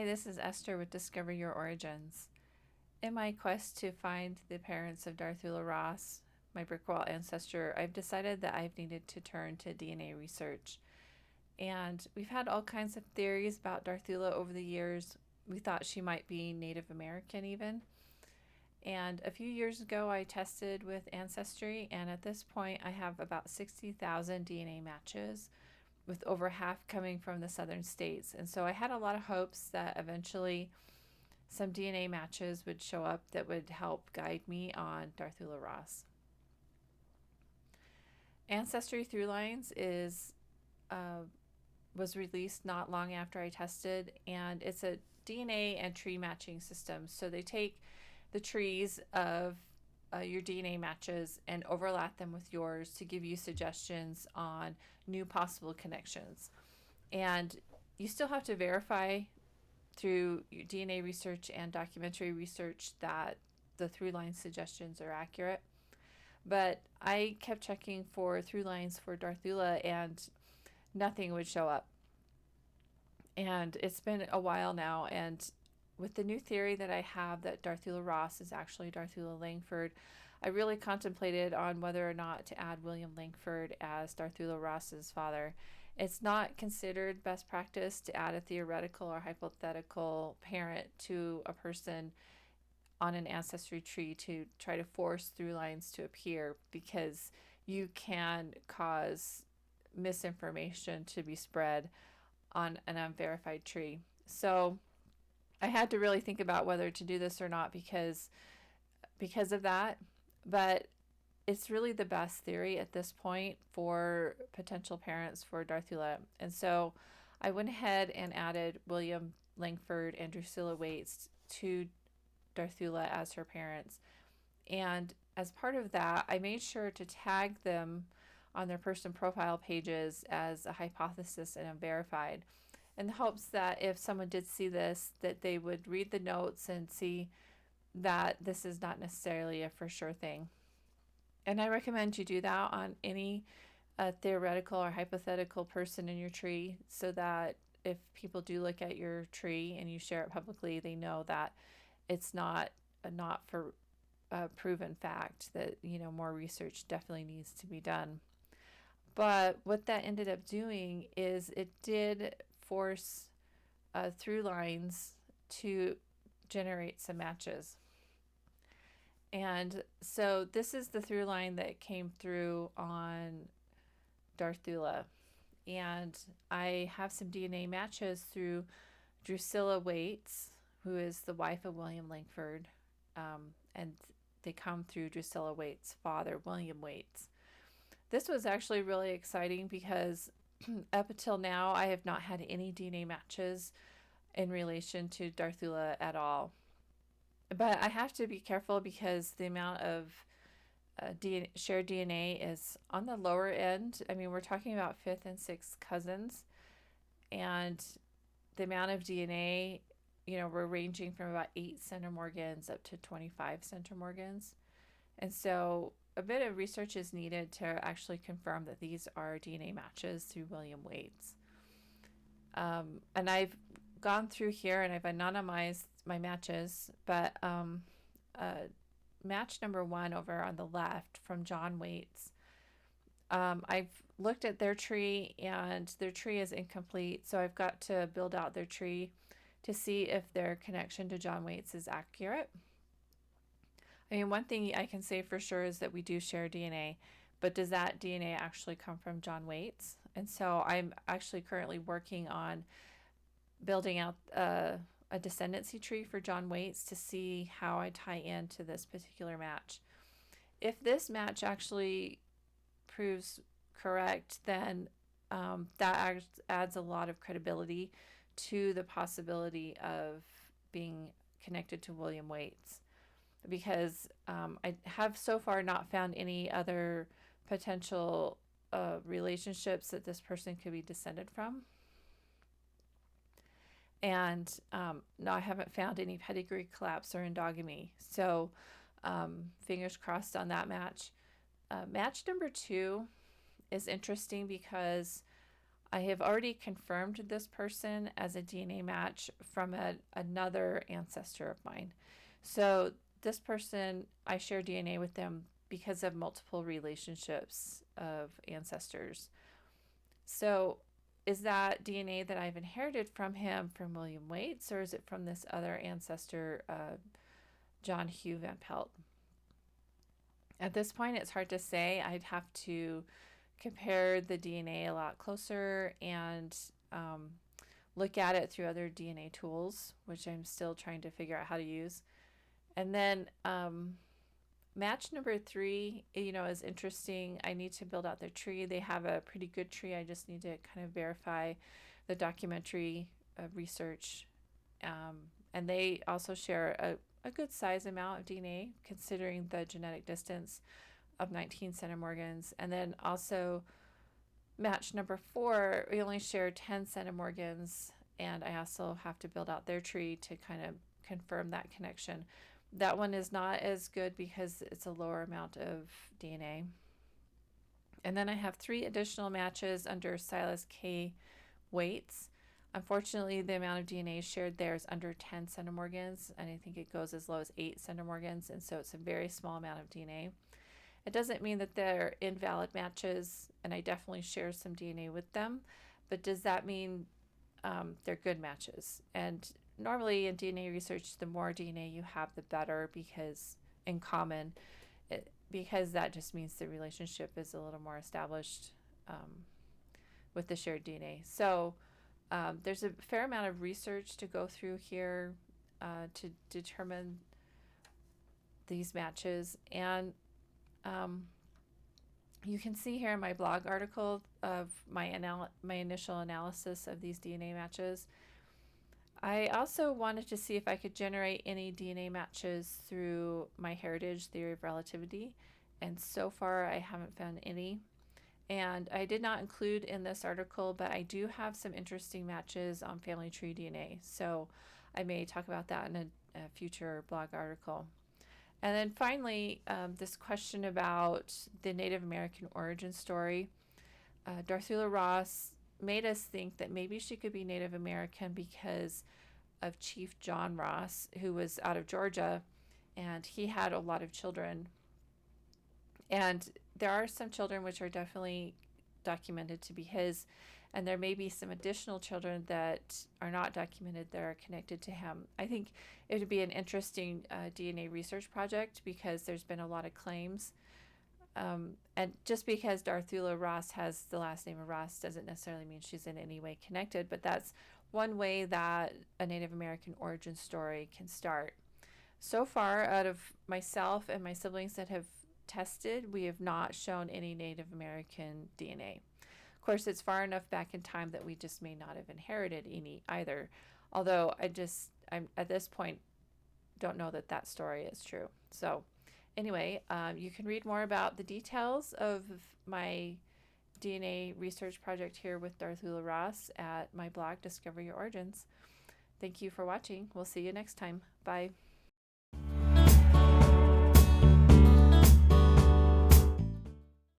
this is Esther with Discover Your Origins. In my quest to find the parents of Darthula Ross, my brickwall ancestor, I've decided that I've needed to turn to DNA research. And we've had all kinds of theories about Darthula over the years. We thought she might be Native American even. And a few years ago, I tested with Ancestry, and at this point, I have about 60,000 DNA matches, with over half coming from the southern states. And so I had a lot of hopes that eventually some DNA matches would show up that would help guide me on Darthula Ross. Ancestry Thrulines was released not long after I tested, and it's a DNA and tree matching system. So they take the trees of your DNA matches and overlap them with yours to give you suggestions on new possible connections. And you still have to verify through your DNA research and documentary research that the through line suggestions are accurate. But I kept checking for through lines for Darthula and nothing would show up. And it's been a while now, and with the new theory that I have that Darthula Ross is actually Darthula Langford, I really contemplated on whether or not to add William Langford as Darthula Ross's father. It's not considered best practice to add a theoretical or hypothetical parent to a person on an ancestry tree to try to force through lines to appear, because you can cause misinformation to be spread on an unverified tree. So I had to really think about whether to do this or not because of that, but it's really the best theory at this point for potential parents for Darthula. And so I went ahead and added William Langford and Drusilla Waits to Darthula as her parents. And as part of that, I made sure to tag them on their person profile pages as a hypothesis and unverified, in the hopes that if someone did see this, that they would read the notes and see that this is not necessarily a for sure thing. And I recommend you do that on any theoretical or hypothetical person in your tree, so that if people do look at your tree and you share it publicly, they know that it's not for proven fact, that more research definitely needs to be done. But what that ended up doing is it did force through lines to generate some matches. And so this is the through line that came through on Darthula. And I have some DNA matches through Drusilla Waits, who is the wife of William Langford. And they come through Drusilla Waits' father, William Waits. This was actually really exciting because up until now, I have not had any DNA matches in relation to Darthula at all. But I have to be careful because the amount of shared DNA is on the lower end. I mean, we're talking about fifth and sixth cousins. And the amount of DNA, we're ranging from about 8 centimorgans up to 25 centimorgans. And so a bit of research is needed to actually confirm that these are DNA matches through William Waits. And I've gone through here and I've anonymized my matches, but match number 1 over on the left from John Waits, I've looked at their tree and their tree is incomplete, so I've got to build out their tree to see if their connection to John Waits is accurate. I mean, one thing I can say for sure is that we do share DNA, but does that DNA actually come from John Waits? And so I'm actually currently working on building out a descendancy tree for John Waits to see how I tie into this particular match. If this match actually proves correct, then that adds a lot of credibility to the possibility of being connected to William Waits, because I have so far not found any other potential relationships that this person could be descended from. And no, I haven't found any pedigree collapse or endogamy. So fingers crossed on that match. Match number 2 is interesting because I have already confirmed this person as a DNA match from another ancestor of mine. So this person, I share DNA with them because of multiple relationships of ancestors. So is that DNA that I've inherited from him from William Waits, or is it from this other ancestor, John Hugh Van Pelt? At this point, it's hard to say. I'd have to compare the DNA a lot closer and look at it through other DNA tools, which I'm still trying to figure out how to use. And then match number 3, is interesting. I need to build out their tree. They have a pretty good tree. I just need to kind of verify the documentary research. And they also share a good size amount of DNA considering the genetic distance of 19 centimorgans. And then also match number 4, we only share 10 centimorgans, and I also have to build out their tree to kind of confirm that connection. That one is not as good because it's a lower amount of DNA. And then I have 3 additional matches under Silas K. Waits. Unfortunately, the amount of DNA shared there is under 10 centimorgans, and I think it goes as low as 8 centimorgans, and so it's a very small amount of DNA. It doesn't mean that they're invalid matches, and I definitely share some DNA with them, but does that mean they're good matches? And normally in DNA research, the more DNA you have, the better, because in common, because that just means the relationship is a little more established with the shared DNA. So there's a fair amount of research to go through here to determine these matches. And you can see here in my blog article of my initial analysis of these DNA matches. I also wanted to see if I could generate any DNA matches through my heritage theory of relativity, and so far I haven't found any. And I did not include in this article, but I do have some interesting matches on family tree DNA, so I may talk about that in a future blog article. And then finally, this question about the Native American origin story. Darthula Ross made us think that maybe she could be Native American because of Chief John Ross, who was out of Georgia, and he had a lot of children. And there are some children which are definitely documented to be his, and there may be some additional children that are not documented that are connected to him. I think it would be an interesting DNA research project because there's been a lot of claims. And just because Darthula Ross has the last name of Ross doesn't necessarily mean she's in any way connected, but that's one way that a Native American origin story can start. So far, out of myself and my siblings that have tested, we have not shown any Native American DNA. Of course, it's far enough back in time that we just may not have inherited any either. Although I'm at this point don't know that that story is true. So anyway, you can read more about the details of my DNA research project here with Darthula Ross at my blog, Discover Your Origins. Thank you for watching. We'll see you next time. Bye.